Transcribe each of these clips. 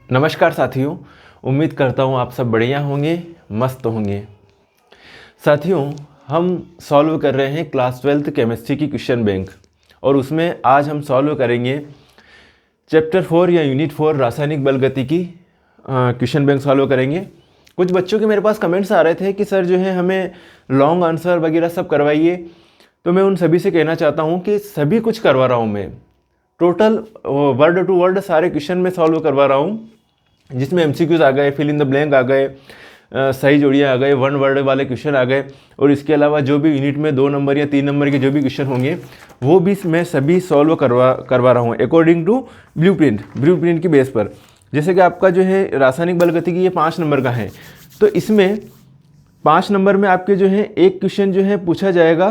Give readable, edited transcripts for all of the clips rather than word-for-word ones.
नमस्कार साथियों, उम्मीद करता हूँ आप सब बढ़िया होंगे, मस्त होंगे। साथियों, हम सॉल्व कर रहे हैं क्लास 12th केमिस्ट्री की क्वेश्चन बैंक और उसमें आज हम सॉल्व करेंगे चैप्टर 4 या यूनिट 4 रासायनिक बल गति की क्वेश्चन बैंक सॉल्व करेंगे। कुछ बच्चों के मेरे पास कमेंट्स आ रहे थे कि सर जो है हमें लॉन्ग आंसर वगैरह सब करवाइए, तो मैं उन सभी से कहना चाहता हूँ कि सभी कुछ करवा रहा हूँ। मैं टोटल वर्ड टू वर्ड सारे क्वेश्चन में सॉल्व करवा रहा हूँ, जिसमें एमसीक्यूज आ गए, फिल इन द ब्लैंक आ गए, सही जोड़ियाँ आ गए, वन वर्ड वाले क्वेश्चन आ गए और इसके अलावा जो भी यूनिट में 2 नंबर या 3 नंबर के जो भी क्वेश्चन होंगे वो भी मैं सभी सॉल्व करवा रहा हूँ अकॉर्डिंग टू ब्लूप्रिंट की बेस पर। जैसे कि आपका जो है रासायनिक बल गति की ये 5 नंबर का है, तो इसमें 5 नंबर में आपके जो है एक क्वेश्चन जो है पूछा जाएगा,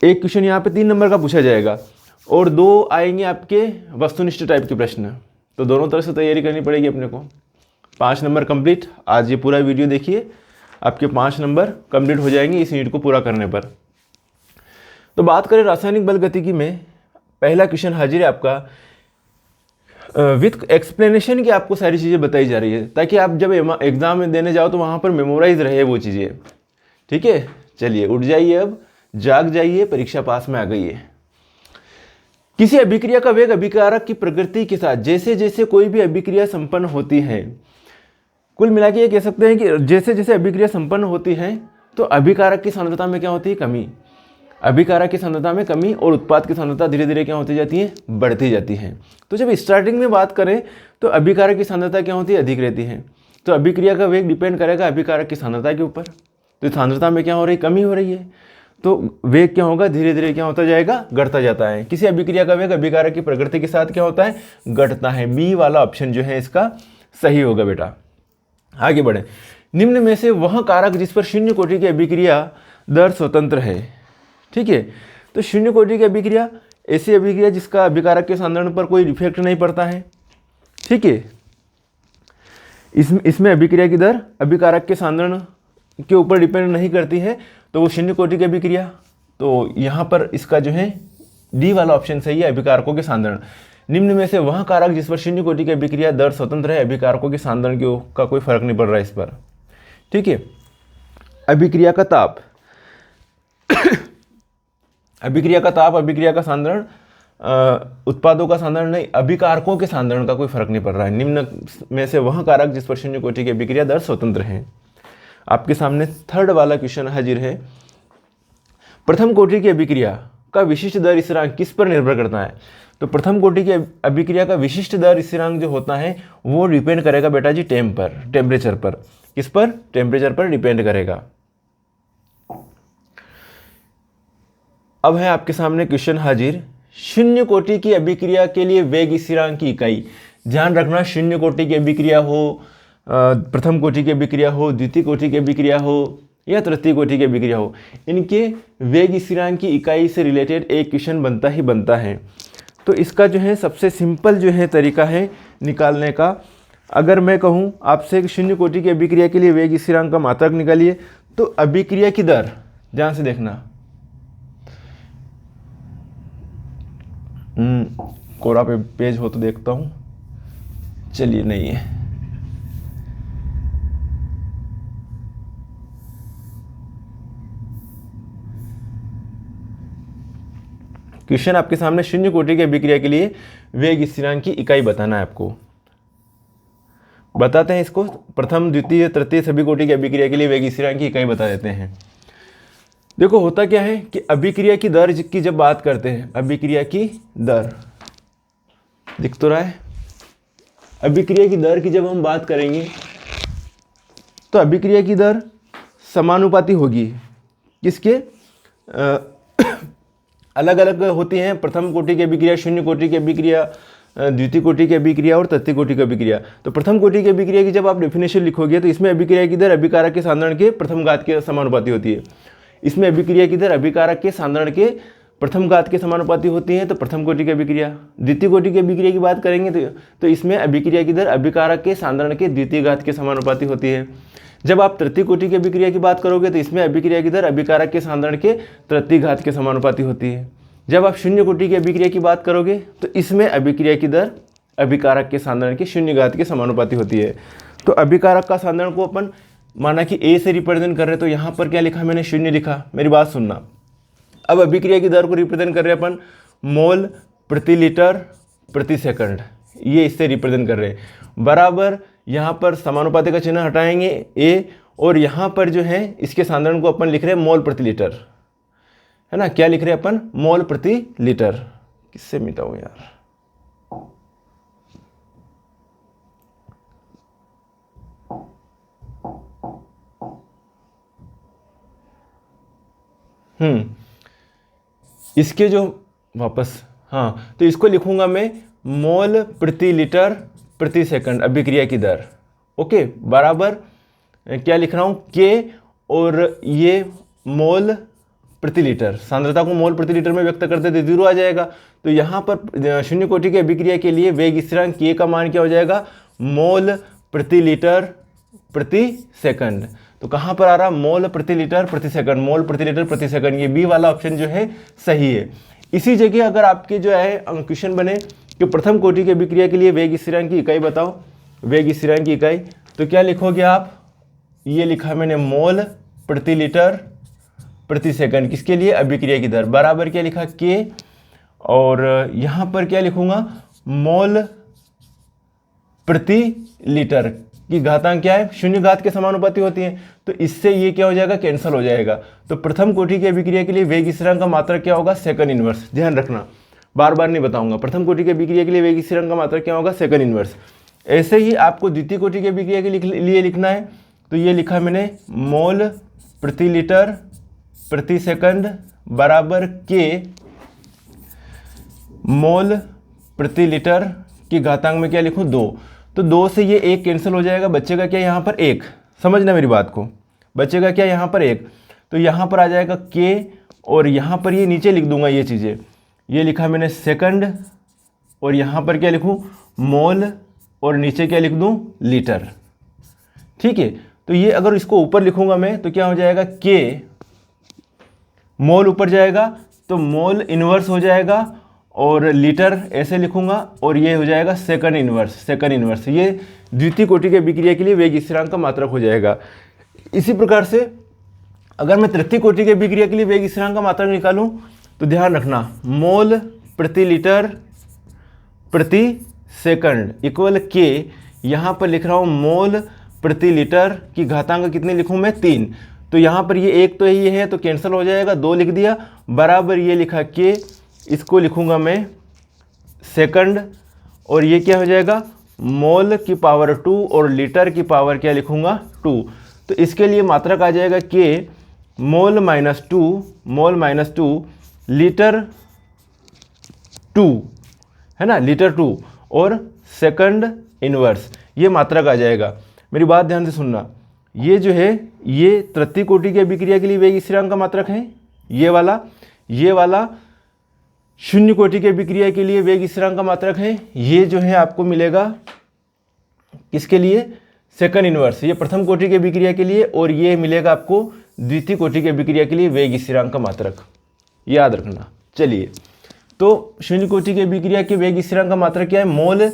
एक क्वेश्चन यहाँ पे 3 नंबर का पूछा जाएगा और 2 आएंगे आपके वस्तुनिष्ठ टाइप के प्रश्न। तो दोनों तरह से तैयारी करनी पड़ेगी अपने को। 5 नंबर कंप्लीट। आज ये पूरा वीडियो देखिए, आपके 5 नंबर कंप्लीट हो जाएंगे इस यूनिट को पूरा करने पर। तो बात करें रासायनिक बल गतिकी में, पहला क्वेश्चन हाजिर है आपका विथ एक्सप्लेनेशन की। आपको सारी चीज़ें बताई जा रही है ताकि आप जब एग्जाम में देने जाओ तो वहाँ पर मेमोराइज रहे वो चीज़ें। ठीक है, चलिए उठ जाइए, अब जाग जाइए, परीक्षा पास में आ गई है। किसी अभिक्रिया का वेग अभिकारक की प्रकृति के साथ जैसे जैसे कोई भी अभिक्रिया संपन्न होती है, कुल मिला के ये कह सकते हैं कि जैसे जैसे अभिक्रिया संपन्न होती है तो अभिकारक की सांद्रता में क्या होती है, कमी। अभिकारक की सांद्रता में कमी और उत्पाद की सांद्रता धीरे धीरे क्या होती जाती है, बढ़ती जाती है। तो जब स्टार्टिंग में बात करें तो अभिकारक की सांद्रता क्या होती है, अधिक रहती है। तो अभिक्रिया का वेग डिपेंड करेगा अभिकारक की सांद्रता के ऊपर। तो सांद्रता में क्या हो रही है, कमी हो रही है, तो वेग क्या होगा, धीरे धीरे क्या होता जाएगा, घटता जाता है। किसी अभिक्रिया का वेग अभिकारक की प्रकृति के साथ क्या होता है, घटता है। बी वाला ऑप्शन जो है इसका सही होगा बेटा। आगे बढ़े। निम्न में से वह कारक जिस पर शून्य कोटि की अभिक्रिया दर स्वतंत्र है। ठीक है, तो शून्य कोटि की अभिक्रिया ऐसी अभिक्रिया जिसका अभिकारक के सांद्रण पर कोई इफेक्ट नहीं पड़ता है। ठीक है, इसमें अभिक्रिया की दर अभिकारक के सांद्रण के ऊपर डिपेंड नहीं करती है, तो वो शून्य कोटि की अभिक्रिया। तो यहाँ पर इसका जो है डी वाला ऑप्शन सही है, अभिकारकों के सांद्रण। निम्न में से वह कारक जिस पर शून्य कोटि की अभिक्रिया दर स्वतंत्र है, अभिकारकों के सांद्रण का कोई फर्क नहीं पड़ रहा है इस पर। ठीक है, अभिक्रिया का ताप अभिक्रिया का ताप, अभिक्रिया का सांद्रण, उत्पादों का सांद्रण नहीं, अभिकारकों के सांद्रण का कोई फर्क नहीं पड़ रहा है। निम्न में से वह कारक जिस पर शून्य कोटि की अभिक्रिया दर स्वतंत्र है। आपके सामने थर्ड वाला क्वेश्चन हाजिर है। प्रथम कोटि की अभिक्रिया का विशिष्ट दर स्थिरांक किस पर निर्भर करता है। तो प्रथम कोटि की अभिक्रिया का विशिष्ट दर स्थिरांक जो होता है वो डिपेंड करेगा बेटा जी टेम्परेचर पर। किस पर, टेम्परेचर पर डिपेंड करेगा। अब है आपके सामने क्वेश्चन हाजिर, शून्य कोटि की अभिक्रिया के लिए वेग स्थिरांक की इकाई। ध्यान रखना, शून्य कोटि की अभिक्रिया हो, प्रथम कोटि की अभिक्रिया हो, द्वितीय कोटि की अभिक्रिया हो या तृतीय कोटि की अभिक्रिया हो, इनके वेग स्थिरांक की इकाई से रिलेटेड एक क्वेश्चन बनता ही बनता है। तो इसका जो है सबसे सिंपल जो है तरीका है निकालने का। अगर मैं कहूँ आपसे कि शून्य कोटि की अभिक्रिया के लिए वेग स्थिरांक का मात्रक निकालिए, तो अभिक्रिया की दर, ध्यान से देखना, कोरा पे पेज हो तो देखता हूँ, चलिए नहीं है। क्वेश्चन आपके सामने, शून्य कोटि की अभिक्रिया के लिए वेग स्थिरांक की इकाई बताना है आपको। बताते हैं इसको, प्रथम द्वितीय तृतीय सभी कोटि की अभिक्रिया के लिए वेग स्थिरांक की इकाई बता देते हैं। देखो होता क्या है कि अभिक्रिया की दर की जब बात करते हैं, अभिक्रिया की दर दिख तो रहा है, अभिक्रिया की दर की जब हम बात करेंगे तो अभिक्रिया की दर समानुपाती होगी किसके, अलग अलग होती हैं। प्रथम कोटि की अभिक्रिया, शून्य कोटि की अभिक्रिया, द्वितीय कोटि की अभिक्रिया और तृतीय कोटि की अभिक्रिया। तो प्रथम कोटि की अभिक्रिया की जब आप डेफिनेशन लिखोगे तो इसमें अभिक्रिया की दर अभिकारक के सांद्रण के प्रथम घात के समानुपाती होती है। इसमें अभिक्रिया की दर अभिकारक के सांद्रण के प्रथम घात के समानुपाती होती है, तो प्रथम कोटि की अभिक्रिया। द्वितीय कोटि की अभिक्रिया की बात करेंगे तो इसमें अभिक्रिया की दर अभिकारक के सांद्रण के द्वितीय घात के समानुपाती होती है। जब आप तृतीय कोटि की अभिक्रिया की बात करोगे तो इसमें अभिक्रिया की दर अभिकारक के सांद्रण के तृतीय घात के समानुपाती होती है। जब आप शून्य कोटि की अभिक्रिया की बात करोगे तो इसमें अभिक्रिया की दर अभिकारक के सांद्रण के शून्य घात के समानुपाती होती है। तो अभिकारक का सांद्रण को अपन माना कि ए से रिप्रेजेंट कर रहे हैं, तो यहाँ पर क्या लिखा मैंने, शून्य लिखा। मेरी बात सुनना, अब अभिक्रिया की दर को रिप्रेजेंट कर रहे हैं अपन मोल प्रति लीटर प्रति सेकंड, ये इससे रिप्रेजेंट कर रहे हैं। बराबर यहाँ पर समानुपाती का चिन्ह हटाएंगे ए, और यहाँ पर जो है इसके सांद्रण को अपन लिख रहे हैं मोल प्रति लीटर, है ना। क्या लिख रहे हैं अपन, मोल प्रति लीटर। किससे मिटाऊं यार, इसके जो वापस, हाँ, तो इसको लिखूंगा मैं मोल प्रति लीटर प्रति सेकंड अभिक्रिया की दर। ओके, बराबर क्या लिख रहा हूँ, के, और ये मोल प्रति लीटर, सांद्रता को मोल प्रति लीटर में व्यक्त करते थे, 0 आ जाएगा। तो यहाँ पर शून्य कोटि की अभिक्रिया के लिए वेग स्थिरांक के का मान क्या हो जाएगा, मोल प्रति लीटर प्रति सेकंड। तो कहाँ पर आ रहा, मोल प्रति लीटर प्रति सेकंड, मोल प्रति लीटर प्रति सेकंड, ये बी वाला ऑप्शन जो है सही है। इसी जगह अगर आपके जो है क्वेश्चन बने कि प्रथम कोटि की अभिक्रिया के लिए वेग स्थिरांक की इकाई बताओ, वेग स्थिरांक की इकाई, तो क्या लिखोगे आप, ये लिखा मैंने मोल प्रति लीटर प्रति सेकंड, किसके लिए, अभिक्रिया की दर, बराबर क्या लिखा के, और यहाँ पर क्या लिखूंगा, मोल प्रति लीटर की घातांक क्या है, शून्य घात के समानुपाती होती है। तो इससे ये क्या हो जाएगा, कैंसिल हो जाएगा। तो प्रथम कोटि की अभिक्रिया के लिए वेग स्थिरांक का मात्रक क्या होगा, सेकंड इनवर्स। ध्यान रखना, बार बार नहीं बताऊंगा। प्रथम कोटि की अभिक्रिया के लिए वेग स्थिरांक का मात्रक क्या होगा, सेकंड इनवर्स। ऐसे ही आपको द्वितीय कोटि की अभिक्रिया के लिए लिखना है, तो ये लिखा मैंने मोल प्रति लीटर प्रति सेकंड बराबर के मोल प्रति लीटर की घातांक में क्या लिखूं, 2। तो 2 से ये 1 कैंसिल हो जाएगा, बच्चेगा क्या यहाँ पर 1, समझना मेरी बात को, बच्चेगा क्या यहाँ पर 1। तो यहाँ पर आ जाएगा के, और यहाँ पर ये नीचे लिख दूंगा ये चीज़ें, ये लिखा मैंने सेकंड, और यहाँ पर क्या लिखूँ, मोल, और नीचे क्या लिख दूँ, लीटर। ठीक है, तो ये अगर इसको ऊपर लिखूंगा मैं तो क्या हो जाएगा, के, मोल ऊपर जाएगा तो मोल इन्वर्स हो जाएगा, और लीटर ऐसे लिखूंगा, और ये हो जाएगा सेकंड इन्वर्स, सेकंड इन्वर्स। ये द्वितीय कोटि की अभिक्रिया के लिए वेग स्थिरांक का मात्रक हो जाएगा। इसी प्रकार से अगर मैं तृतीय कोटि की अभिक्रिया के लिए वेग स्थिरांक का मात्रक निकालूं, तो ध्यान रखना, मोल प्रति लीटर प्रति सेकंड इक्वल के, यहाँ पर लिख रहा हूँ मोल प्रति लीटर की घातांक कितने लिखूँ मैं, 3। तो यहाँ पर ये 1 तो ये है तो कैंसिल हो जाएगा, 2 लिख दिया, बराबर ये लिखा के, इसको लिखूंगा मैं सेकंड, और ये क्या हो जाएगा, मोल की पावर 2, और लीटर की पावर क्या लिखूंगा, 2। तो इसके लिए मात्रक आ जाएगा के mole minus 2, mole minus 2 litre 2, है ना, लीटर 2 और सेकंड इनवर्स, ये मात्रक आ जाएगा। मेरी बात ध्यान से सुनना, ये जो है ये तृतीय कोटि की अभिक्रिया के लिए वेग स्थिरांक का मात्रक है, ये वाला शून्य कोटि की अभिक्रिया के लिए वेग स्थिरांक का मात्रक है। ये जो है आपको मिलेगा किसके लिए, सेकंड इनवर्स, ये प्रथम कोटि की अभिक्रिया के लिए, और ये मिलेगा आपको द्वितीय कोटि की अभिक्रिया के लिए वेग स्थिरांक का मात्रक, याद रखना। चलिए, तो शून्य कोटि की अभिक्रिया के वेग स्थिरांक का मात्रक क्या है, मोल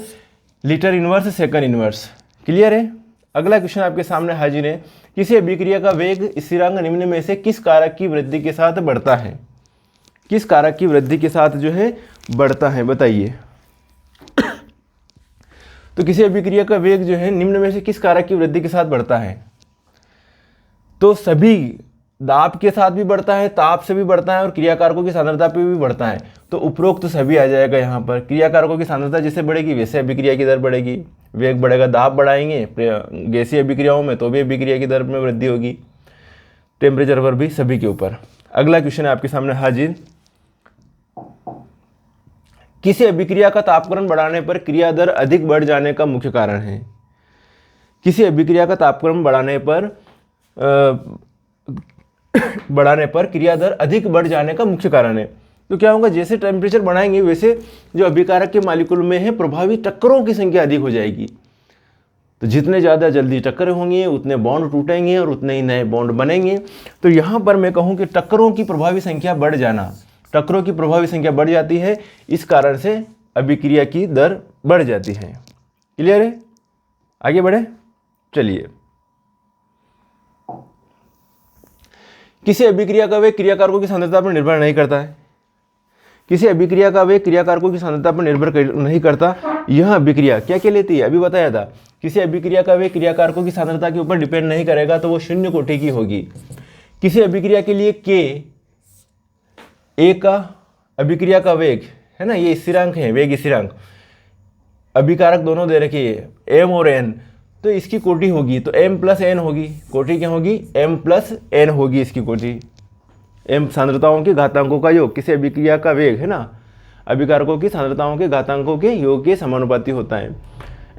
litre inverse second inverse. Clear है। अगला क्वेश्चन आपके सामने हाजिर है, किसी अभिक्रिया का वेग स्थिरांक निम्न में से किस कारक की वृद्धि के साथ बढ़ता है, किस कारक की वृद्धि के साथ जो है बढ़ता है, बताइए। तो किसी अभिक्रिया का वेग जो है निम्न में से किस कारक की वृद्धि के साथ बढ़ता है, तो सभी दाब के साथ भी बढ़ता है, ताप से भी बढ़ता है, और क्रियाकारकों की सांद्रता पे भी बढ़ता है। तो उपरोक्त तो सभी आ जाएगा यहाँ पर। क्रियाकारकों की सांद्रता जैसे बढ़ेगी वैसे अभिक्रिया की दर बढ़ेगी, वेग बढ़ेगा, दाब बढ़ाएंगे गैसीय अभिक्रियाओं में तो भी अभिक्रिया की दर में वृद्धि होगी, टेम्परेचर पर भी, सभी के ऊपर। अगला क्वेश्चन है आपके सामने हाजिर, किसी अभिक्रिया का तापक्रम बढ़ाने पर क्रिया दर अधिक बढ़ जाने का मुख्य कारण है, किसी अभिक्रिया का तापक्रम बढ़ाने पर क्रिया दर अधिक बढ़ जाने का मुख्य कारण है। तो क्या होगा, जैसे टेम्परेचर बढ़ाएंगे वैसे जो अभिकारक के मालिक्यूल में है प्रभावी टक्करों की संख्या अधिक हो जाएगी। तो जितने ज़्यादा जल्दी टक्कर होंगी उतने बॉन्ड टूटेंगे और उतने ही नए बॉन्ड बनेंगे। तो यहाँ पर मैं कहूँ कि टक्करों की प्रभावी संख्या बढ़ जाना, टक्करों की प्रभावी संख्या बढ़ जाती है, इस कारण से अभिक्रिया की दर बढ़ जाती है। क्लियर है? आगे बढ़े, चलिए। किसी अभिक्रिया का वेग क्रियाकारकों की सांद्रता पर निर्भर नहीं करता है। किसी अभिक्रिया का वेग क्रियाकारकों की सांद्रता पर निर्भर नहीं करता। यह अभिक्रिया क्या कहलाती है? अभी बताया था, किसी अभिक्रिया का वेग क्रियाकारकों की सांद्रता के ऊपर डिपेंड नहीं करेगा तो वो शून्य कोटि की होगी। किसी अभिक्रिया के लिए के ए का अभिक्रिया का वेग है ना, ये स्थिरांक है, वेग स्थिरांक, अभिकारक दोनों दे रखे हैं एम और एन, तो इसकी कोटि होगी तो m प्लस एन होगी। कोटि क्या होगी? m प्लस एन होगी इसकी कोटि। m सांद्रताओं के घातांकों का योग, किसी अभिक्रिया का वेग है ना, अभिकारकों की सांद्रताओं के घातांकों के योग के समानुपाती होता है,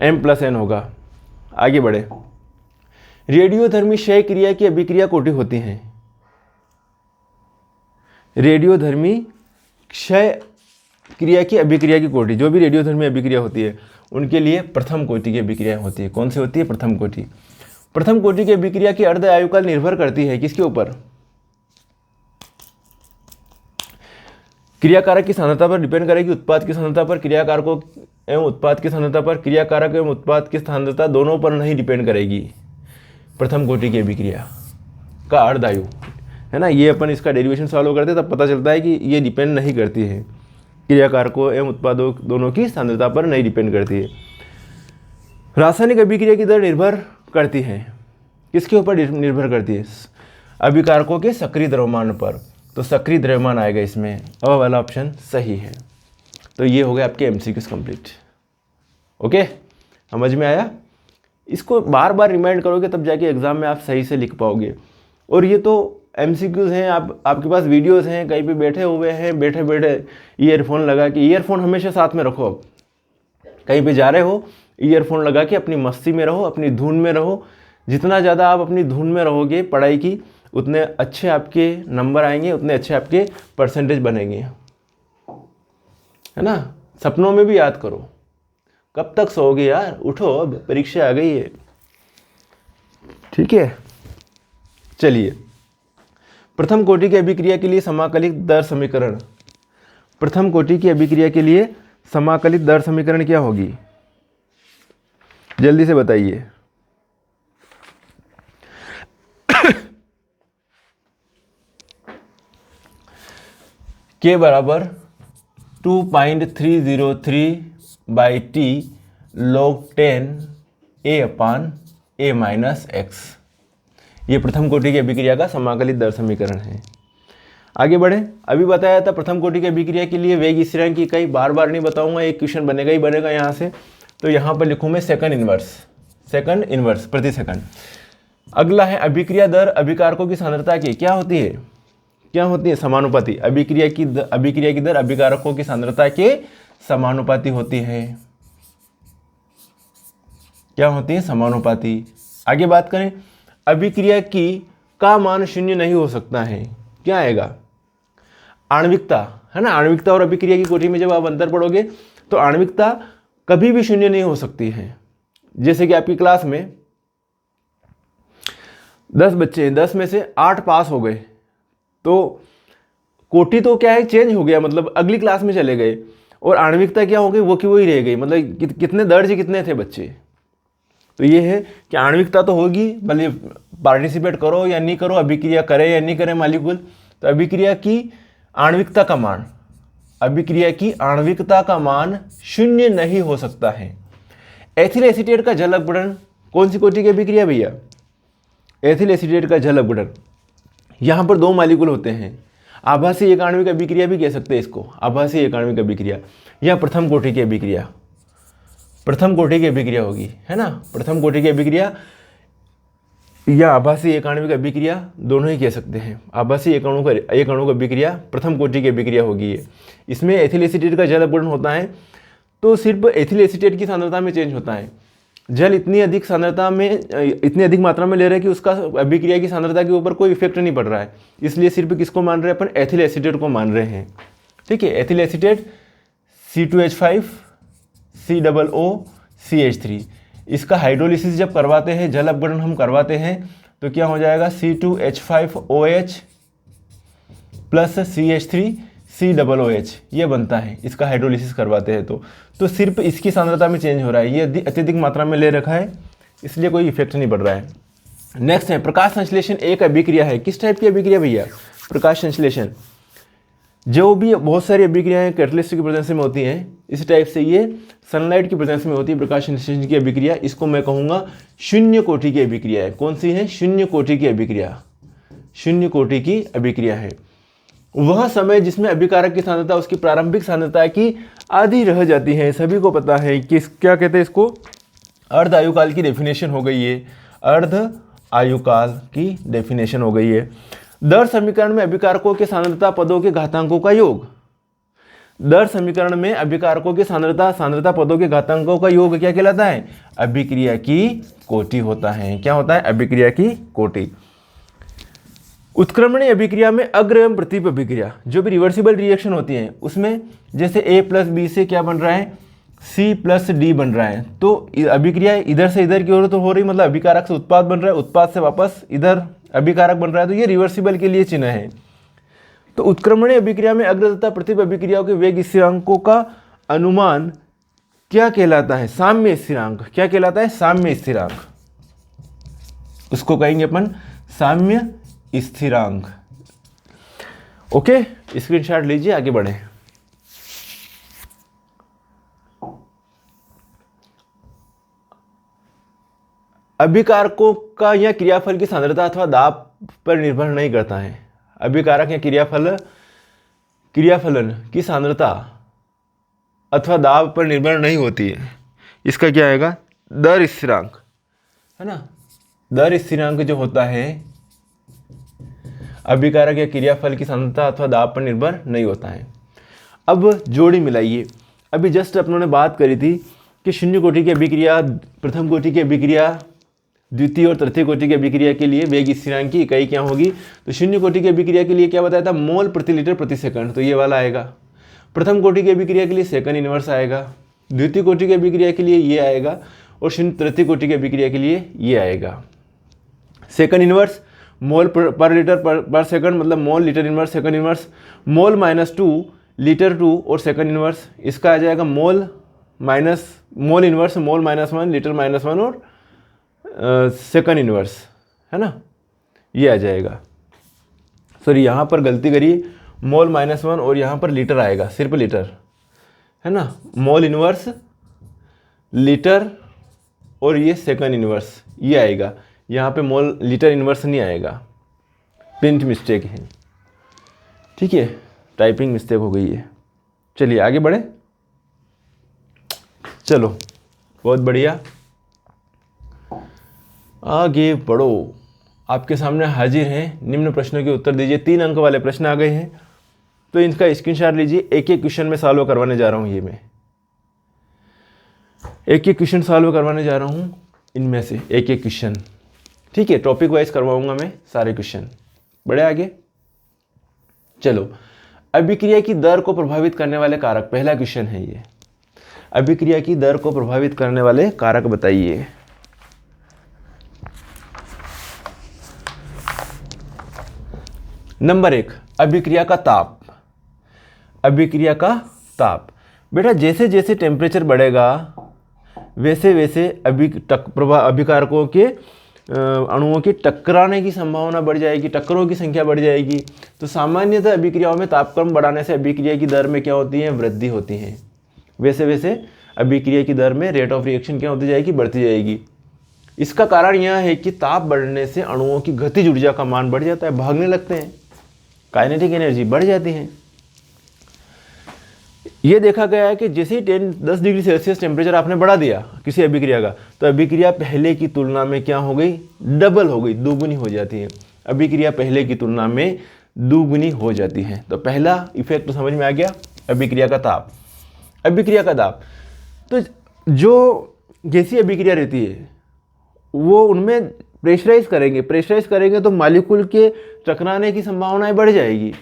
m प्लस एन होगा। आगे बढ़े। रेडियोधर्मी क्षय क्रिया की अभिक्रिया कोटि होती हैं। रेडियोधर्मी क्षय क्रिया की अभिक्रिया की कोटि, जो भी रेडियोधर्मी अभिक्रिया होती है उनके लिए प्रथम कोटि की अभिक्रिया होती है। कौन सी होती है? प्रथम कोटि। प्रथम कोटि की अभिक्रिया की अर्ध आयुकाल निर्भर करती है किसके ऊपर? क्रियाकारक की सांद्रता पर डिपेंड करेगी, उत्पाद की सांद्रता पर, क्रियाकारकों एवं उत्पाद की सांद्रता पर, क्रियाकारक एवं उत्पाद की सांद्रता दोनों पर नहीं डिपेंड करेगी। प्रथम कोटि की अभिक्रिया का अर्ध आयु है ना, ये अपन इसका डेरिवेशन सॉल्व करते तब पता चलता है कि ये डिपेंड नहीं करती है, क्रियाकारकों एवं उत्पादों दोनों की सांद्रता पर नहीं डिपेंड करती है। रासायनिक अभिक्रिया की दर निर्भर करती है, किसके ऊपर निर्भर करती है? अभिकारकों के सक्रिय द्रव्यमान पर, तो सक्रिय द्रव्यमान आएगा इसमें, अब वाला ऑप्शन सही है। तो ये हो गया आपके एमसीक्यूज कंप्लीट। ओके, समझ में आया? इसको बार बार रिमाइंड करोगे तब जाके एग्जाम में आप सही से लिख पाओगे। और ये तो एमसीक्यूज हैं, आपके पास वीडियोस हैं, कहीं पे बैठे हुए हैं, बैठे बैठे ईयरफोन लगा के, ईयरफोन हमेशा साथ में रखो। अब कहीं पे जा रहे हो ईयरफोन लगा के अपनी मस्ती में रहो, अपनी धुन में रहो। जितना ज़्यादा आप अपनी धुन में रहोगे पढ़ाई की, उतने अच्छे आपके नंबर आएंगे, उतने अच्छे आपके परसेंटेज बनेंगे, है ना। सपनों में भी याद करो। कब तक सोओगे यार? उठो, अब परीक्षा आ गई है। ठीक है, चलिए। प्रथम कोटि की अभिक्रिया के लिए समाकलित दर समीकरण, प्रथम कोटि की अभिक्रिया के लिए समाकलित दर समीकरण क्या होगी? जल्दी से बताइए। के बराबर 2.303/t log 10 a/a-x, ये प्रथम कोटि की अभिक्रिया का समाकलित दर समीकरण है। आगे बढ़े। अभी बताया था प्रथम कोटि की अभिक्रिया के लिए वेग स्थिरांक की इकाई, बार बार नहीं बताऊंगा, एक क्वेश्चन बनेगा ही बनेगा यहाँ से। तो यहाँ पर लिखूँ मैं सेकंड इनवर्स प्रति सेकंड। अगला है अभिक्रिया दर अभिकारकों की सांद्रता की क्या होती है? समानुपाती। अभिक्रिया की दर अभिकारकों की सांद्रता के समानुपाती होती है। क्या होती है? समानुपाती। आगे बात करें, अभिक्रिया की का मान शून्य नहीं हो सकता है, क्या आएगा? आणविकता, है ना। आणविकता और अभिक्रिया की कोटि में जब आप अंतर पढ़ोगे तो आणविकता कभी भी शून्य नहीं हो सकती है। जैसे कि आपकी क्लास में 10 बच्चे हैं, 10 में से 8 पास हो गए, तो कोटि तो क्या है, चेंज हो गया, मतलब अगली क्लास में चले गए, और आणविकता क्या हो गई, वो की वही रह गई, मतलब कितने दर्ज कितने थे बच्चे। तो ये है कि आणविकता तो होगी, भले पार्टिसिपेट करो या नहीं करो, अभिक्रिया करे या नहीं करे मालिकुल। तो अभिक्रिया की आणविकता का मान शून्य नहीं हो सकता है। एथिल एसीटेट का जल अपघटन कौन सी कोटि की अभिक्रिया भैया? एथिल एसीटेट का जल अपघटन। यहाँ पर 2 मालिक्यूल होते हैं, आभासी एक आणविक अभिक्रिया भी कह सकते हैं इसको, आभासी एक आणविक अभिक्रिया। यह प्रथम कोटि की अभिक्रिया होगी, है ना। प्रथम कोटि की अभिक्रिया या आभासी एक आणविक अभिक्रिया दोनों ही कह सकते हैं। आभासी एक अणु का अभिक्रिया प्रथम कोटि की अभिक्रिया होगी ये। इसमें एथिल एसीटेट का जल अपघटन होता है, तो सिर्फ एथिल एसीटेट की सांद्रता में चेंज होता है। जल इतनी अधिक मात्रा में ले रहे हैं कि उसका अभिक्रिया की सांद्रता के ऊपर कोई इफेक्ट नहीं पड़ रहा है, इसलिए सिर्फ किसको मान रहे हैं अपन? एथिल एसीटेट को मान रहे हैं। ठीक है, एथिल एसीटेट C2H5 COOCH3, इसका हाइड्रोलिसिस जब करवाते हैं, जल अपघटन हम करवाते हैं, तो क्या हो जाएगा? C2H5OH प्लस CH3 COOH ये बनता है, इसका हाइड्रोलिसिस करवाते हैं तो सिर्फ इसकी सांद्रता में चेंज हो रहा है, ये अत्यधिक मात्रा में ले रखा है इसलिए कोई इफेक्ट नहीं पड़ रहा है। नेक्स्ट है प्रकाश संश्लेषण एक अभिक्रिया है। किस टाइप की अभिक्रिया भैया? प्रकाश संश्लेषण। जो भी बहुत सारी अभिक्रियाएं कैटलिस्ट की प्रेजेंस में होती हैं, इस टाइप से ये सनलाइट की प्रेजेंस में होती है प्रकाश संश्लेषण की अभिक्रिया। इसको मैं कहूँगा शून्य कोटि की अभिक्रिया है। कौन सी है? शून्य कोटि की अभिक्रिया। शून्य कोटि की अभिक्रिया है वह समय जिसमें अभिकारक की सांद्रता उसकी प्रारंभिक सांद्रता की आधी रह जाती है। सभी को पता है कि क्या कहते हैं इसको? अर्ध आयुकाल की डेफिनेशन हो गई है, अर्ध आयुकाल की डेफिनेशन हो गई है। दर समीकरण में अभिकारकों के सांद्रता पदों के घातांकों का योग। दर समीकरण में अभिकारकों के सांद्रता पदों के घातांकों का योग क्या कहलाता है? अभिक्रिया की कोटि होता है। क्या होता है? अभिक्रिया की कोटि। उत्क्रमणीय अभिक्रिया में अग्र एवं प्रतीप अभिक्रिया, जो भी रिवर्सिबल रिएक्शन होती है उसमें जैसे A+B से क्या बन रहा है? C+D बन रहा है। तो अभिक्रिया इधर से इधर की ओर तो हो रही, मतलब अभिकारक से उत्पाद बन रहा है, उत्पाद से वापस इधर अभिकारक बन रहा है, तो ये रिवर्सिबल के लिए चिन्ह है। तो उत्क्रमणीय अभिक्रिया में अग्र तथा प्रतीप अभिक्रियाओं के वेग स्थिरांकों का अनुमान क्या कहलाता है? साम्य स्थिरांक। क्या कहलाता है? साम्य स्थिरांक। उसको कहेंगे अपन साम्य स्थिरांक। ओके, स्क्रीनशॉट लीजिए, आगे बढ़े। अभिकारकों का या क्रियाफल की सांद्रता अथवा दाब पर निर्भर नहीं करता है। अभिकारक या क्रियाफलन की सांद्रता अथवा दाब पर निर्भर नहीं होती है। इसका क्या आएगा? दर स्थिरांक, है ना। दर स्थिरांक जो होता है अभिकारक या क्रियाफल की सांद्रता अथवा दाब पर निर्भर नहीं होता है। अब जोड़ी मिलाइए। अभी जस्ट अपन ने बात करी थी कि शून्य कोटि की अभिक्रिया, प्रथम कोटि की अभिक्रिया, द्वितीय और तृतीय कोटि की अभिक्रिया के लिए वेग स्थिरांक की इकाई क्या होगी? तो शून्य कोटि की अभिक्रिया के लिए क्या बताया था? मोल प्रति लीटर प्रति सेकंड, तो ये वाला आएगा। प्रथम कोटि की अभिक्रिया के लिए सेकंड इनवर्स आएगा, द्वितीय कोटि की अभिक्रिया के लिए ये आएगा, और तृतीय कोटि की अभिक्रिया के लिए ये आएगा। सेकंड इनवर्स मोल पर लीटर पर सेकंड, मतलब mole litre inverse second inverse, mole -2 litre 2 और सेकंड इनवर्स, इसका आ जाएगा मोल इनवर्स मोल -1 लीटर -1 और सेकंड इनवर्स, है ना, ये आ जाएगा। सॉरी, यहाँ पर गलती करिए, मोल -1 और यहाँ पर लीटर आएगा, सिर्फ लीटर, है ना। मोल इनवर्स लीटर और ये सेकंड इनवर्स ये आएगा, यहाँ पे मोल लीटर इनवर्स नहीं आएगा, प्रिंट मिस्टेक है, ठीक है, टाइपिंग मिस्टेक हो गई है। चलिए आगे बढ़े। चलो बहुत बढ़िया, आगे बढ़ो। आपके सामने हाजिर हैं निम्न प्रश्नों के उत्तर दीजिए। 3 अंक वाले प्रश्न आ गए हैं, तो इनका स्क्रीनशॉट लीजिए। एक एक क्वेश्चन में सॉल्व करवाने जा रहा हूँ, ये मैं एक एक क्वेश्चन सॉल्व करवाने जा रहा हूँ, इनमें से एक एक क्वेश्चन, ठीक है। टॉपिक वाइज करवाऊंगा मैं सारे क्वेश्चन। बढ़े आगे। चलो, अभिक्रिया की दर को प्रभावित करने वाले कारक, पहला क्वेश्चन है ये। अभिक्रिया की दर को प्रभावित करने वाले कारक बताइए। नंबर 1, अभिक्रिया का ताप। अभिक्रिया का ताप, बेटा जैसे जैसे टेम्परेचर बढ़ेगा वैसे वैसे अभिकारकों के अणुओं के टकराने की संभावना बढ़ जाएगी, टक्करों की संख्या बढ़ जाएगी। तो सामान्यतः अभिक्रियाओं में तापक्रम बढ़ाने से अभिक्रिया की दर में क्या होती है? वृद्धि होती है। वैसे वैसे अभिक्रिया की दर में रेट ऑफ रिएक्शन क्या होती जाएगी? बढ़ती जाएगी। इसका कारण यह है कि ताप बढ़ने से अणुओं की गतिज ऊर्जा का मान बढ़ जाता है, भागने लगते हैं, काइनेटिक एनर्जी बढ़ जाती है। ये देखा गया है कि जैसे ही 10 डिग्री सेल्सियस टेम्परेचर आपने बढ़ा दिया किसी अभिक्रिया का, तो अभिक्रिया पहले की तुलना में क्या हो गई? डबल हो गई, दोगुनी हो जाती है। अभिक्रिया पहले की तुलना में दोगुनी हो जाती है। तो पहला इफेक्ट तो समझ में आ गया, अभिक्रिया का ताप। अभिक्रिया का दाब, तो जो गैसीय अभिक्रिया रहती है वो उनमें प्रेशराइज करेंगे तो मॉलिक्यूल के टकराने की संभावनाएं बढ़ जाएगी।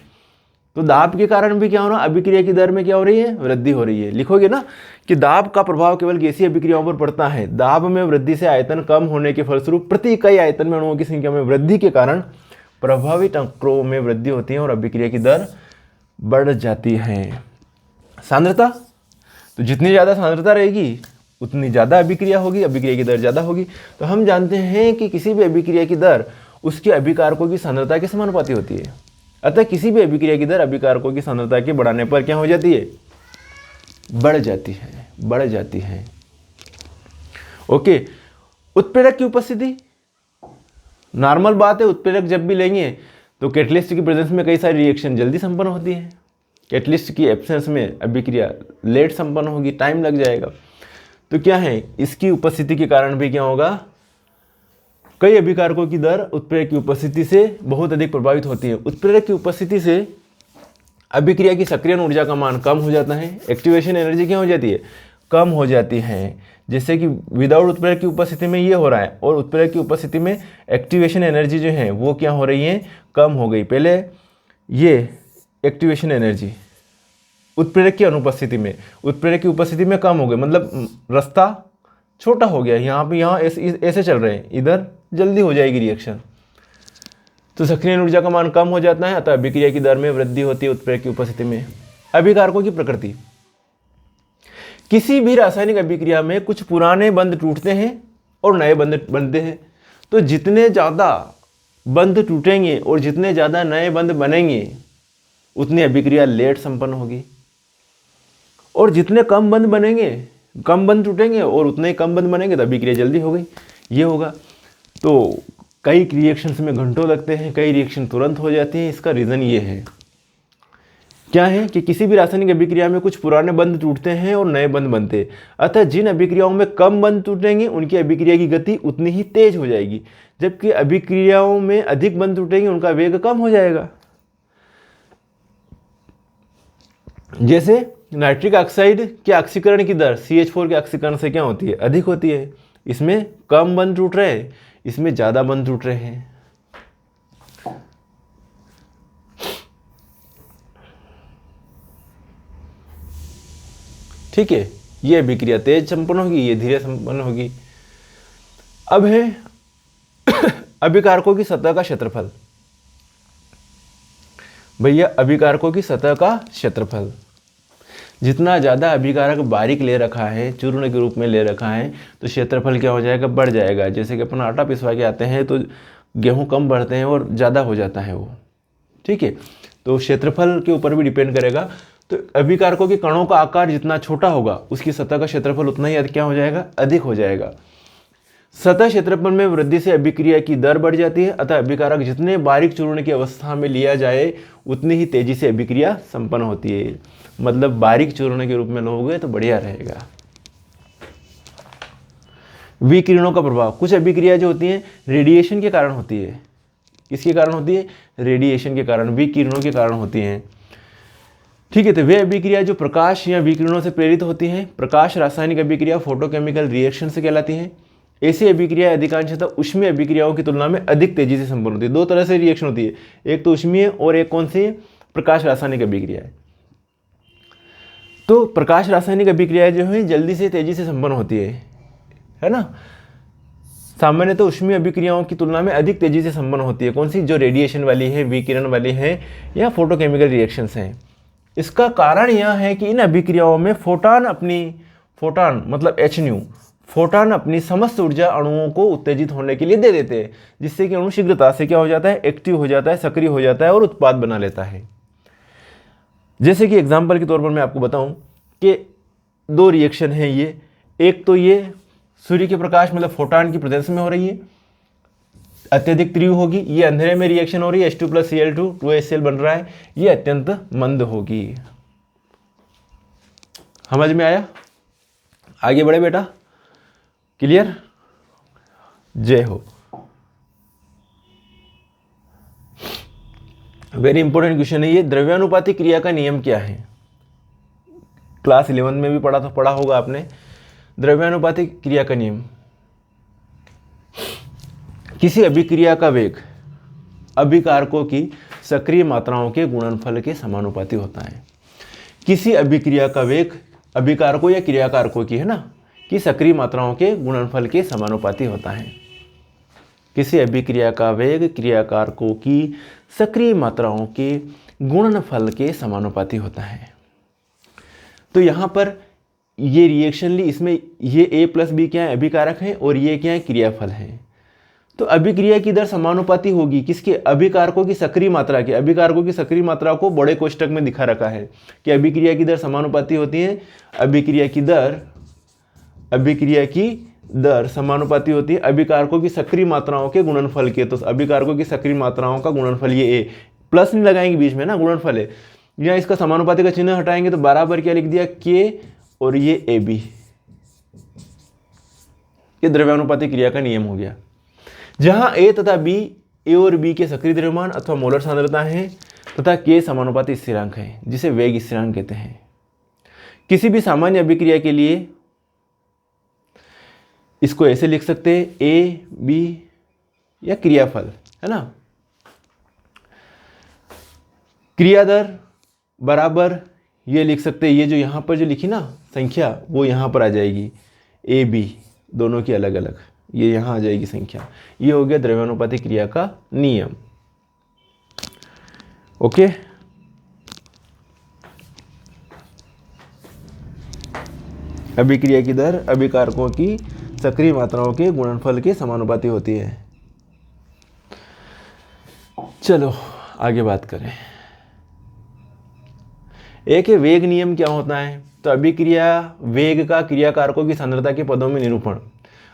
तो दाब के कारण भी क्या हो रहा है? अभिक्रिया की दर में क्या हो रही है? वृद्धि हो रही है। लिखोगे ना कि दाब का प्रभाव केवल गैसीय अभिक्रियाओं पर पड़ता है। दाब में वृद्धि से आयतन कम होने के फलस्वरूप प्रति इकाई आयतन में अणुओं की संख्या में वृद्धि के कारण प्रभावित टक्करों में वृद्धि होती है और अभिक्रिया की दर बढ़ जाती हैं। सांद्रता, तो जितनी ज़्यादा सांद्रता रहेगी उतनी ज़्यादा अभिक्रिया होगी, अभिक्रिया की दर ज़्यादा होगी। तो हम जानते हैं कि किसी भी अभिक्रिया की दर उसके अभिकारकों की सांद्रता के समानुपाती होती है। अतः किसी भी अभिक्रिया की दर अभिकारकों की सांद्रता के बढ़ाने पर क्या हो जाती है? बढ़ जाती है, बढ़ जाती है। ओके, उत्प्रेरक की उपस्थिति, नॉर्मल बात है, उत्प्रेरक जब भी लेंगे तो कैटलिस्ट की प्रेजेंस में कई सारी रिएक्शन जल्दी संपन्न होती है, कैटलिस्ट की एब्सेंस में अभिक्रिया लेट संपन्न होगी, टाइम लग जाएगा। तो क्या है, इसकी उपस्थिति के कारण भी क्या होगा, कई अभिकारकों की दर उत्प्रेरक की उपस्थिति से बहुत अधिक प्रभावित होती है। उत्प्रेरक की उपस्थिति से अभिक्रिया की सक्रियण ऊर्जा का मान कम हो जाता है, एक्टिवेशन एनर्जी क्या हो जाती है? कम हो जाती है। जैसे कि विदाउट उत्प्रेरक की उपस्थिति में ये हो रहा है, और उत्प्रेरक की उपस्थिति में एक्टिवेशन एनर्जी जो है वो क्या हो रही है? कम हो गई। पहले ये एक्टिवेशन एनर्जी उत्प्रेरक की अनुपस्थिति में, उत्प्रेरक की उपस्थिति में कम हो गई, मतलब रास्ता छोटा हो गया। यहाँ पे ऐसे चल रहे हैं, इधर जल्दी हो जाएगी रिएक्शन, तो सक्रियण ऊर्जा का मान कम हो जाता है, अतः अभिक्रिया की दर में वृद्धि होती है उत्प्रेरक की उपस्थिति में। अभिकारकों की प्रकृति, किसी भी रासायनिक अभिक्रिया में कुछ पुराने बंध टूटते हैं और नए बंध बनते हैं। तो जितने ज़्यादा बंध टूटेंगे और जितने ज़्यादा नए बंध बनेंगे उतनी अभिक्रिया लेट संपन्न होगी, और जितने कम बंध बनेंगे, कम बंध टूटेंगे और उतने ही कम बंध बनेंगे तो अभिक्रिया जल्दी हो गई, ये होगा। तो कई रिएक्शंस में घंटों लगते हैं, कई रिएक्शन तुरंत हो जाती हैं। इसका रीज़न ये है, क्या है कि किसी भी रासायनिक अभिक्रिया में कुछ पुराने बंध टूटते हैं और नए बंध बनते हैं। अतः जिन अभिक्रियाओं में कम बंध टूटेंगे उनकी अभिक्रिया की गति उतनी ही तेज हो जाएगी, जबकि अभिक्रियाओं में अधिक बंध टूटेंगे उनका वेग कम हो जाएगा। जैसे नाइट्रिक ऑक्साइड के ऑक्सीकरण की दर CH4 के ऑक्सीकरण से क्या होती है? अधिक होती है। इसमें कम बंध टूट रहे हैं, इसमें ज़्यादा बंध टूट रहे हैं। ठीक है, ये अभिक्रिया तेज संपन्न होगी, ये धीरे संपन्न होगी। अब है अभिकारकों की सतह का क्षेत्रफल। भैया अभिकारकों की सतह का क्षेत्रफल, जितना ज़्यादा अभिकारक बारीक ले रखा है, चूर्ण के रूप में ले रखा है, तो क्षेत्रफल क्या हो जाएगा? बढ़ जाएगा। जैसे कि अपन आटा पिसवा के आते हैं तो गेहूं कम बढ़ते हैं और ज़्यादा हो जाता है वो, ठीक है। तो क्षेत्रफल के ऊपर भी डिपेंड करेगा। तो अभिकारकों के कणों का आकार जितना छोटा होगा उसकी सतह का क्षेत्रफल उतना ही क्या हो जाएगा? अधिक हो जाएगा। सतह क्षेत्रफल में वृद्धि से अभिक्रिया की दर बढ़ जाती है, अतः अभिकारक जितने बारीक चूर्ण की अवस्था में लिया जाए उतनी ही तेजी से अभिक्रिया संपन्न होती है। मतलब बारीक चूर्ण के रूप में लोगे तो बढ़िया रहेगा। विकिरणों का प्रभाव, कुछ अभिक्रिया जो होती है रेडिएशन के कारण होती है। किसके कारण होती है? रेडिएशन के कारण, विकिरणों के कारण होती हैं, ठीक है। तो वे अभिक्रिया जो प्रकाश या विकिरणों से प्रेरित होती हैं, प्रकाश रासायनिक अभिक्रिया फोटोकेमिकल रिएक्शन से कहलाती हैं। ऐसी अभिक्रिया अधिकांशतः ऊष्मीय अभिक्रियाओं की तुलना में अधिक तेजी से संपन्न होती है। दो तरह से रिएक्शन होती है, एक तो ऊष्मीय और एक कौन सी? प्रकाश रासायनिक अभिक्रिया है। तो प्रकाश रासायनिक अभिक्रिया जो है जल्दी से तेजी से संपन्न होती है ना। सामान्य तो ऊष्मीय अभिक्रियाओं की तुलना में अधिक तेजी से संपन्न होती है। कौन सी? जो रेडिएशन वाली है, विकिरण वाली है या फोटोकेमिकल रिएक्शंस हैं। इसका कारण यह है कि इन अभिक्रियाओं में फोटॉन मतलब hν, फोटॉन अपनी समस्त ऊर्जा अणुओं को उत्तेजित होने के लिए दे देते हैं, जिससे कि अणु शीघ्रता से क्या हो जाता है? एक्टिव हो जाता है, सक्रिय हो जाता है और उत्पाद बना लेता है। जैसे कि एग्जाम्पल के तौर पर मैं आपको बताऊं कि दो रिएक्शन है ये, एक तो ये सूर्य के प्रकाश मतलब फोटॉन की प्रेजेंस में हो रही है, अत्यधिक तीव्र होगी। ये अंधेरे में रिएक्शन हो रही है, H2+Cl2 2HCl बन रहा है, ये अत्यंत मंद होगी। समझ में आया? आगे बढ़े बेटा, क्लियर? जय हो। वेरी इंपॉर्टेंट क्वेश्चन है ये। द्रव्यानुपाती क्रिया का नियम क्या है? क्लास 11 में भी पढ़ा होगा आपने। द्रव्यानुपाती क्रिया का नियम, किसी अभिक्रिया का वेग अभिकारकों की सक्रिय मात्राओं के गुणनफल के समानुपाती होता है। किसी अभिक्रिया का वेग अभिकारकों या क्रियाकारकों की, है ना, कि सक्रिय मात्राओं के गुणनफल के समानुपाती होता है। किसी अभिक्रिया का वेग क्रियाकारकों की सक्रिय मात्राओं के गुणनफल के समानुपाती होता है। तो यहाँ पर ये रिएक्शनली, इसमें ये a प्लस बी क्या है, अभिकारक है, और ये क्या है, क्रियाफल है। तो अभिक्रिया की दर समानुपाती होगी किसके, अभिकारकों की सक्रिय मात्रा के। अभिकारकों की सक्रिय मात्रा को बड़े कोष्टक में दिखा रखा है कि अभिक्रिया की दर समानुपाती होती है। अभिक्रिया की दर समानुपाती होती है अभिकारकों की सक्रिय मात्राओं के गुणनफल के। तो अभिकारकों की सक्रिय मात्राओं का गुणनफल, ये ए, प्लस नहीं लगाएंगे बीच में ना, गुणनफल है। यहाँ इसका समानुपाती का चिन्ह हटाएंगे तो बराबर क्या लिख दिया, के, और ये ए बी। ये द्रव्यानुपाती क्रिया का नियम हो गया। जहां ए तथा बी, ए और बी के सक्रिय द्रव्यमान अथवा मोलर सांद्रता है तथा के समानुपाती स्थिरांक है, जिसे वेग स्थिरांक कहते हैं। किसी भी सामान्य अभिक्रिया के लिए इसको ऐसे लिख सकते हैं, ए बी या क्रियाफल, है ना। क्रिया दर बराबर ये लिख सकते हैं, ये जो यहाँ पर जो लिखी ना संख्या, वो यहाँ पर आ जाएगी, ए बी दोनों की अलग अलग, ये यहाँ आ जाएगी संख्या। ये हो गया द्रव्यानुपाती क्रिया का नियम। ओके, अभिक्रिया की दर अभिकारकों की सक्रिय मात्राओं के गुणनफल के समानुपाती होती है। चलो आगे बात करें। एक है वेग नियम। क्या होता है, तो अभिक्रिया वेग का क्रियाकारकों की सांद्रता के पदों में निरूपण।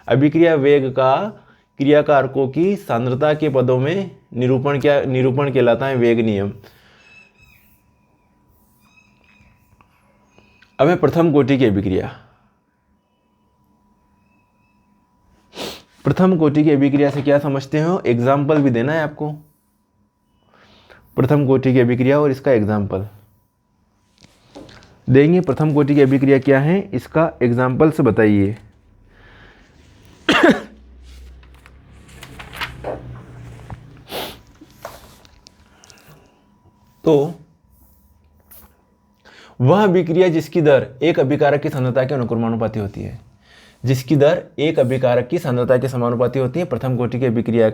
अभिक्रिया वेग का क्रियाकारकों की सांद्रता के पदों में निरूपण कहलाता है वेग नियम। अब है प्रथम कोटि की अभिक्रिया। प्रथम कोटि की अभिक्रिया से क्या समझते हो, एग्जाम्पल भी देना है आपको। प्रथम कोटि की अभिक्रिया और इसका एग्जाम्पल देंगे। प्रथम कोटि की अभिक्रिया क्या है, इसका एग्जाम्पल से बताइए। तो वह अभिक्रिया जिसकी दर एक अभिकारक की सांद्रता के अनुक्रमानुपाती होती है, जिसकी दर एक अभिकारक की सांद्रता के समानुपाती होती है, प्रथम कोटि की अभिक्रिया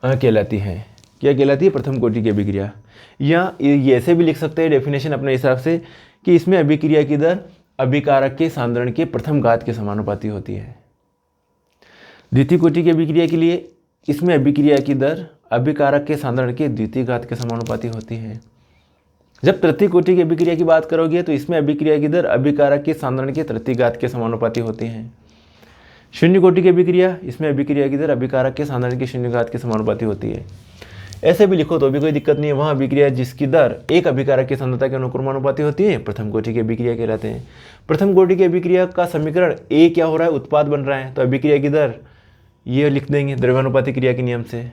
कहलाती है। क्या कहलाती है, प्रथम कोटि की अभिक्रिया। या ये ऐसे भी लिख सकते हैं डेफिनेशन अपने हिसाब से कि इसमें अभिक्रिया की दर अभिकारक के सांद्रण के प्रथम घात के समानुपाती होती है। द्वितीय कोटि की अभिक्रिया के लिए इसमें अभिक्रिया की दर अभिकारक के सांद्रण के द्वितीय घात के समानुपाती होती है। जब तृतीय कोटि की अभिक्रिया की बात करोगे तो इसमें अभिक्रिया की दर अभिकारक के सांद्रण के तृतीय घात के समानुपाती होती है। शून्य कोटि की अभिक्रिया, इसमें अभिक्रिया की दर अभिकारक के सांद्रण के शून्य घात के समानुपाती होती है। ऐसे भी लिखो तो भी कोई दिक्कत नहीं है। वहाँ अभिक्रिया जिसकी दर एक अभिकारक की सांद्रता के अनुक्रमानुपाती होती है, प्रथम कोटि की अभिक्रिया कहलाते हैं। प्रथम कोटि की अभिक्रिया का समीकरण ए क्या हो रहा है, उत्पाद बन रहा है, तो अभिक्रिया की दर ये लिख देंगे द्रव्यानुपाती क्रिया के नियम से।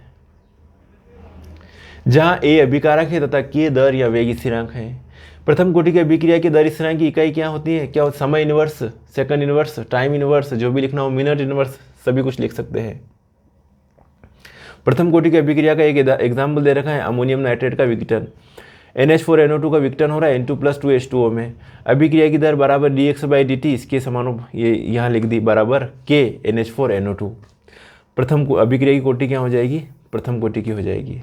जहाँ ए अभिकारक है तथा के दर या वेग स्थिरांक है। प्रथम कोटि की अभिक्रिया की दर स्थिरांक की इकाई क्या होती है, क्या होता है, समय inverse, second inverse, time inverse, जो भी लिखना हो, मिनट इनवर्स, सभी कुछ लिख सकते हैं। प्रथम कोटि की अभिक्रिया का एक एग्जाम्पल दे रखा है, अमोनियम नाइट्रेट का विघटन। NH4NO2 का विघटन हो रहा है N2+2H2O में। अभिक्रिया की दर बराबर dx/dt, इसके समान ये यहाँ लिख दी, बराबर K NH4NO2। प्रथम अभिक्रिया की कोटि क्या हो जाएगी, प्रथम कोटि की हो जाएगी।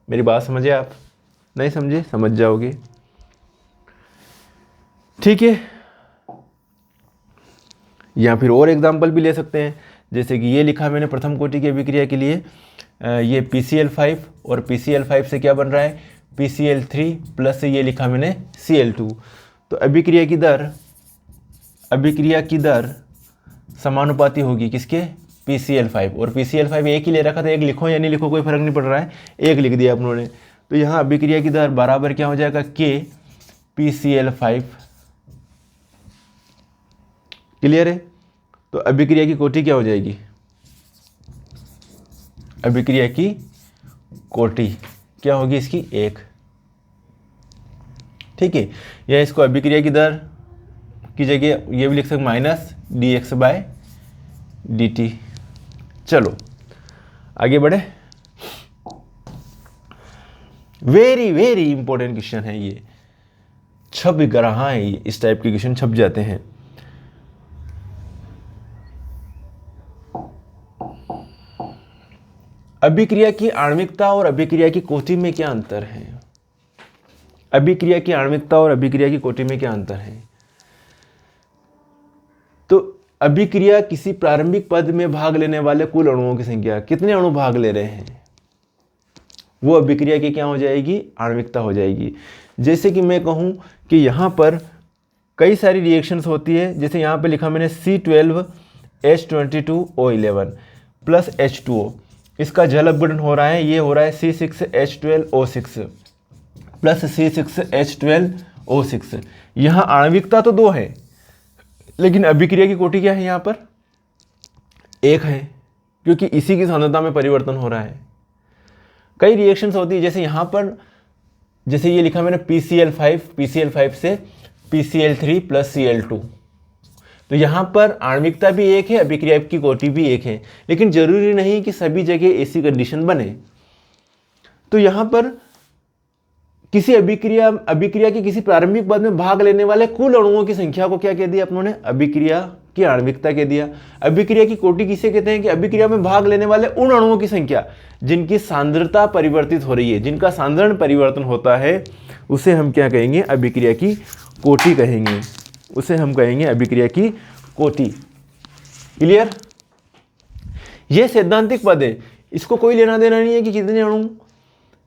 मेरी बात समझे आप, नहीं समझे समझ जाओगे, ठीक है। या फिर और एग्जाम्पल भी ले सकते हैं, जैसे कि ये लिखा मैंने प्रथम कोटि की अभिक्रिया के लिए, ये PCl5 और PCl5 से क्या बन रहा है, PCl3 प्लस ये लिखा मैंने Cl2। तो अभिक्रिया की दर समानुपाती होगी किसके, PCl5। और PCl5 एक ही ले रखा था, एक लिखो या नहीं लिखो कोई फर्क नहीं पड़ रहा है, एक लिख दिया आप लोगों ने। तो यहाँ अभिक्रिया की दर बराबर क्या हो जाएगा, K PCl5। क्लियर है। तो अभिक्रिया की कोटि क्या हो जाएगी, अभिक्रिया की कोटि क्या होगी इसकी, 1, ठीक है। या इसको अभिक्रिया की दर की जगह ये भी लिख सकते माइनस dx/dt। चलो आगे बढ़े। वेरी वेरी इंपॉर्टेंट क्वेश्चन है ये, छप रहा है, इस टाइप के क्वेश्चन छप जाते हैं। अभिक्रिया की आणविकता और अभिक्रिया की कोटि में क्या अंतर है। अभिक्रिया की आणविकता और अभिक्रिया की कोटि में क्या अंतर है? तो अभिक्रिया किसी प्रारंभिक पद में भाग लेने वाले कुल अणुओं की संख्या, कितने अणु भाग ले रहे हैं, वो अभिक्रिया की क्या हो जाएगी? आणविकता हो जाएगी। जैसे कि मैं कहूँ कि यहाँ पर कई सारी रिएक्शंस होती है, जैसे यहाँ पे लिखा मैंने C12H22O11 प्लस H2O, इसका जल अपघटन हो रहा है, ये हो रहा है C6H12O6 प्लस C6H12O6। यहाँ आणविकता तो 2 है, लेकिन अभिक्रिया की कोटि क्या है? यहाँ पर 1 है, क्योंकि इसी की सांद्रता में परिवर्तन हो रहा है। कई रिएक्शंस होती है, जैसे यहाँ पर जैसे ये लिखा मैंने PCl5 से PCl3 प्लस Cl2, तो यहाँ पर आणविकता भी 1 है, अभिक्रिया की कोटि भी 1 है, लेकिन जरूरी नहीं कि सभी जगह ऐसी कंडीशन बने। तो यहाँ पर किसी अभिक्रिया के किसी प्रारंभिक पद में भाग लेने वाले कुल अणुओं की संख्या को क्या कह दिया अपनों ने? अभिक्रिया की आणविकता कह दिया। अभिक्रिया की कोटि किसे कहते हैं? कि अभिक्रिया में भाग लेने वाले उन अणुओं की संख्या जिनकी सांद्रता परिवर्तित हो रही है, जिनका सांद्रण परिवर्तन होता है, उसे हम क्या कहेंगे? अभिक्रिया की कोटि कहेंगे। उसे हम कहेंगे अभिक्रिया की कोटि। क्लियर? यह सैद्धांतिक पद है, इसको कोई लेना देना नहीं है कि कितने अणु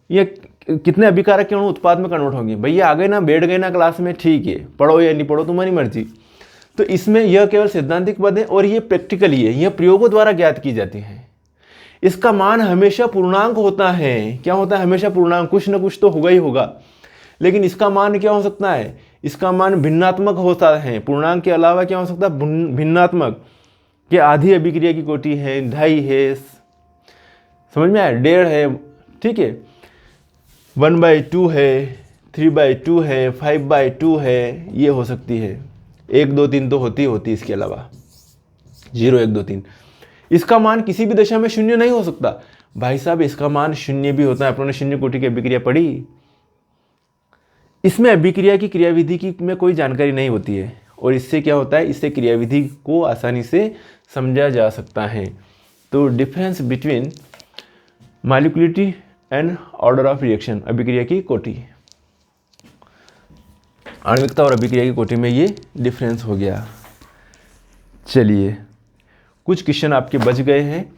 या कितने अभिकारक के अणु उत्पाद में कन्वर्ट होंगे। भैया आ गए ना, बैठ गए ना क्लास में, ठीक है, पढ़ो या नहीं पढ़ो तुम्हारी मर्जी। तो इसमें यह केवल सैद्धांतिक पद है और ये प्रैक्टिकली है, यह प्रयोगों द्वारा ज्ञात की जाती है। इसका मान हमेशा पूर्णांक होता है। क्या होता है? हमेशा पूर्णांक, कुछ ना कुछ तो होगा ही होगा। लेकिन इसका मान क्या हो सकता है? इसका मान भिन्नात्मक होता है। पूर्णांक के अलावा क्या हो सकता है? भिन्नात्मक। कि आधी अभिक्रिया की कोटि है, 2.5 है, समझ में आया, 1.5 है, ठीक है, 1/2 है, 3/2 है, 5/2 है, ये हो सकती है। 1 2 3 तो होती इसके अलावा 0 1 2 3। इसका मान किसी भी दशा में 0 नहीं हो सकता। भाई साहब इसका मान 0 भी होता है। अपनों ने 0 कोटि की अभिक्रिया पढ़ी। इसमें अभिक्रिया की क्रियाविधि की में कोई जानकारी नहीं होती है, और इससे क्या होता है? इससे क्रियाविधि को आसानी से समझा जा सकता है। तो difference between molecularity and order of reaction, अभिक्रिया की कोटि, आणविकता और अभिक्रिया की कोटि में ये डिफरेंस हो गया। चलिए, कुछ क्वेश्चन आपके बच गए हैं,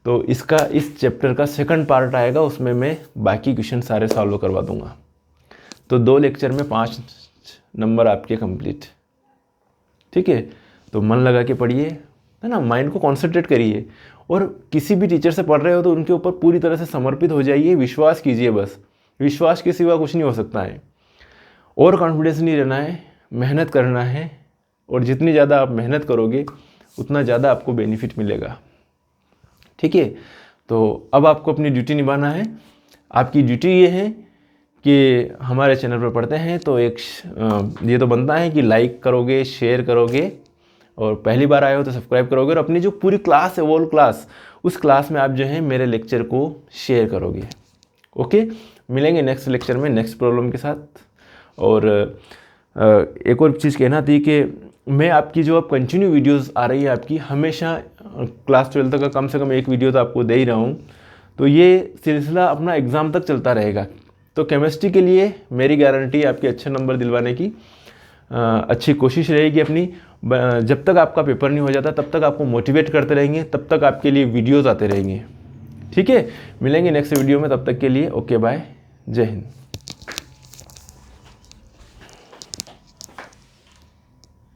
तो इसका इस चैप्टर का सेकंड पार्ट आएगा, उसमें मैं बाकी क्वेश्चन सारे सॉल्व करवा दूंगा। तो 2 लेक्चर में 5 नंबर आपके कंप्लीट, ठीक है। तो मन लगा के पढ़िए, है ना, माइंड को कॉन्सेंट्रेट करिए, और किसी भी टीचर से पढ़ रहे हो तो उनके ऊपर पूरी तरह से समर्पित हो जाइए, विश्वास कीजिए। बस विश्वास के सिवा कुछ नहीं हो सकता है। और कॉन्फिडेंस नहीं रहना है, मेहनत करना है, और जितनी ज़्यादा आप मेहनत करोगे उतना ज़्यादा आपको बेनिफिट मिलेगा, ठीक है। तो अब आपको अपनी ड्यूटी निभाना है। आपकी ड्यूटी ये है कि हमारे चैनल पर पढ़ते हैं तो एक ये तो बनता है कि लाइक करोगे, शेयर करोगे, और पहली बार आए हो तो सब्सक्राइब करोगे, और अपनी जो पूरी क्लास है, वोल क्लास, उस क्लास में आप जो है मेरे लेक्चर को शेयर करोगे। ओके, मिलेंगे नेक्स्ट लेक्चर में नेक्स्ट प्रॉब्लम के साथ। और एक और चीज़ कहना थी कि मैं आपकी जो अब कंटिन्यू वीडियोस आ रही है आपकी, हमेशा क्लास 12 तक का कम से कम एक वीडियो तो आपको दे ही रहा हूँ। तो ये सिलसिला अपना एग्ज़ाम तक चलता रहेगा। तो केमिस्ट्री के लिए मेरी गारंटी आपके अच्छे नंबर दिलवाने की अच्छी कोशिश रहेगी अपनी। जब तक आपका पेपर नहीं हो जाता तब तक आपको मोटिवेट करते रहेंगे, तब तक आपके लिए वीडियोज़ आते रहेंगे, ठीक है। मिलेंगे नेक्स्ट वीडियो में, तब तक के लिए ओके बाय, जय हिंद।